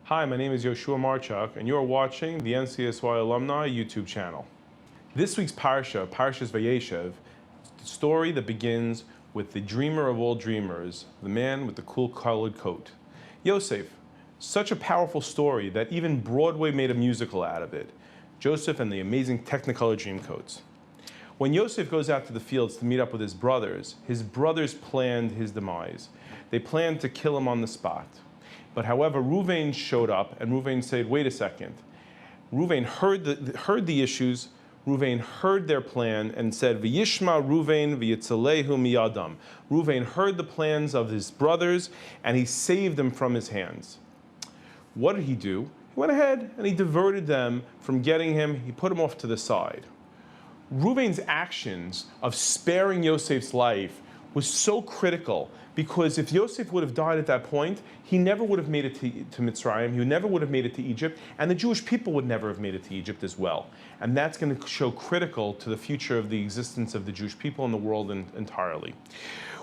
Hi, my name is Yehoshua Marchuck, and you're watching the NCSY Alumni YouTube channel. This week's Parshat, Parshat Vayeshev, the story that begins with the dreamer of all dreamers, the man with the cool colored coat. Yosef, such a powerful story that even Broadway made a musical out of it. Joseph and the amazing Technicolor Dreamcoats. When Yosef goes out to the fields to meet up with his brothers planned his demise. They planned to kill him on the spot. But however, Reuven showed up, and Reuven said, wait a second. Reuven heard the issues, Reuven heard their plan, and said, V'yishma Reuven v'yitzalehu miyadam. Reuven heard the plans of his brothers, and he saved them from his hands. What did he do? He went ahead and he diverted them from getting him. He put him off to the side. Reuven's actions of sparing Yosef's life was so critical, because if Yosef would have died at that point, he never would have made it to Mitzrayim, he never would have made it to Egypt, and the Jewish people would never have made it to Egypt as well. And that's going to show critical to the future of the existence of the Jewish people and the world entirely.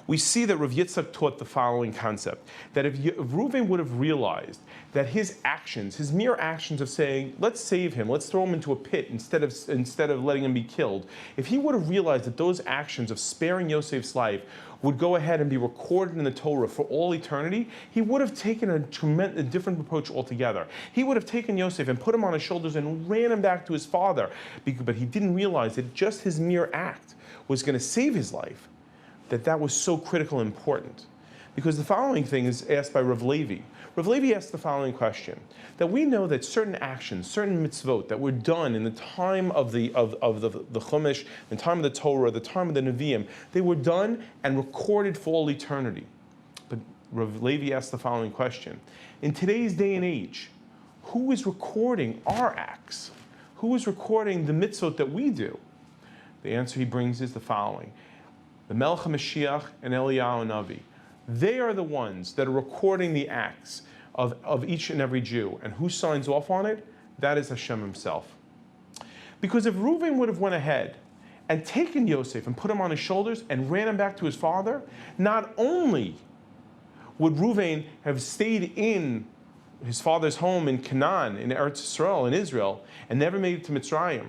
We see that Rav Yitzchak taught the following concept, that if Reuven would have realized that his actions, his mere actions of saying, let's save him, let's throw him into a pit instead of letting him be killed, if he would have realized that those actions of sparing Yosef's life would go ahead and be recorded in the Torah for all eternity, he would have taken a different approach altogether. He would have taken Yosef and put him on his shoulders and ran him back to his father, but he didn't realize that just his mere act was going to save his life, that was so critical and important. Because the following thing is asked by Rav Levi. Rav Levi asked the following question, that we know that certain actions, certain mitzvot that were done in the time of the Chumash, the time of the Torah, the time of the Nevi'im, they were done and recorded for all eternity. But Rav Levi asked the following question, in today's day and age, who is recording our acts? Who is recording the mitzvot that we do? The answer he brings is the following. The Melech HaMashiach and Eliyahu Navi. They are the ones that are recording the acts of each and every Jew. And who signs off on it? That is Hashem himself. Because if Reuven would have went ahead and taken Yosef and put him on his shoulders and ran him back to his father, not only would Reuven have stayed in his father's home in Canaan, in Eretz Yisrael, in Israel, and never made it to Mitzrayim,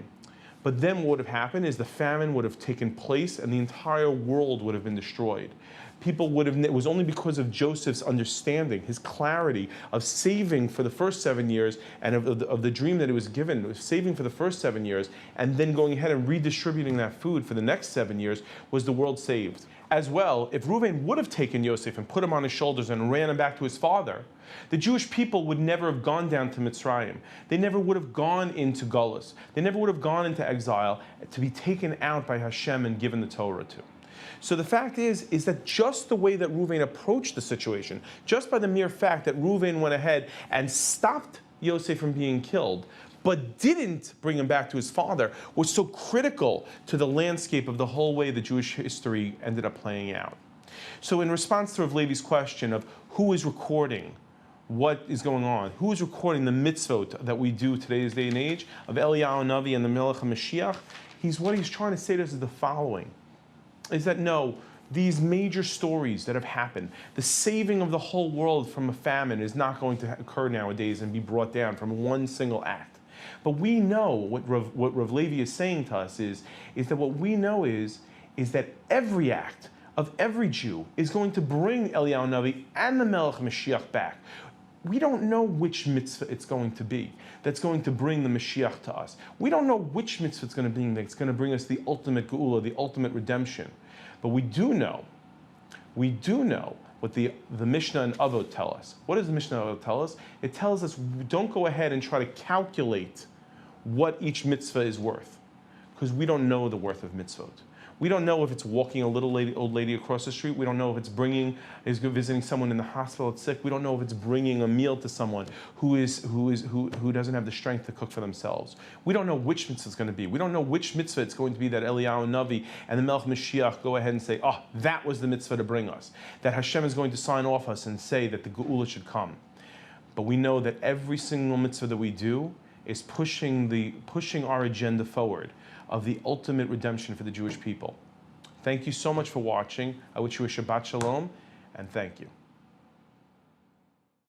but then what would have happened is the famine would have taken place and the entire world would have been destroyed. People would have, it was only because of Joseph's understanding, his clarity of saving for the first 7 years and of the dream that he was given, of saving for the first 7 years and then going ahead and redistributing that food for the next 7 years, was the world saved. As well, if Reuven would have taken Yosef and put him on his shoulders and ran him back to his father, the Jewish people would never have gone down to Mitzrayim. They never would have gone into Golus. They never would have gone into exile to be taken out by Hashem and given the Torah to. So the fact is that just the way that Reuven approached the situation, just by the mere fact that Reuven went ahead and stopped Yosef from being killed, but didn't bring him back to his father, was so critical to the landscape of the whole way the Jewish history ended up playing out. So in response to Rav Levi's question of who is recording what is going on, who is recording the mitzvot that we do today's day and age of Eliyahu Navi and the Melech HaMashiach, what he's trying to say to us is the following, is that no, these major stories that have happened, the saving of the whole world from a famine is not going to occur nowadays and be brought down from one single act. But we know what Rav Levi is saying to us is that what we know is that every act of every Jew is going to bring Eliyahu Navi and the Melech Mashiach back. We don't know which mitzvah it's going to be that's going to bring the Mashiach to us. We don't know which mitzvah it's going to bring that's going to bring us the ultimate geula, the ultimate redemption. But we do know what the Mishnah and Avot tell us. What does the Mishnah and Avot tell us? It tells us don't go ahead and try to calculate what each mitzvah is worth, because we don't know the worth of mitzvot. We don't know if it's walking a old lady across the street. We don't know if it's visiting someone in the hospital that's sick. We don't know if it's bringing a meal to someone who doesn't have the strength to cook for themselves. We don't know which mitzvah it's going to be. We don't know which mitzvah it's going to be that Eliyahu Navi and the Melech Mashiach go ahead and say, oh, that was the mitzvah to bring us. That Hashem is going to sign off us and say that the geula should come. But we know that every single mitzvah that we do is pushing our agenda forward of the ultimate redemption for the Jewish people. Thank you so much for watching. I wish you a Shabbat Shalom, and thank you.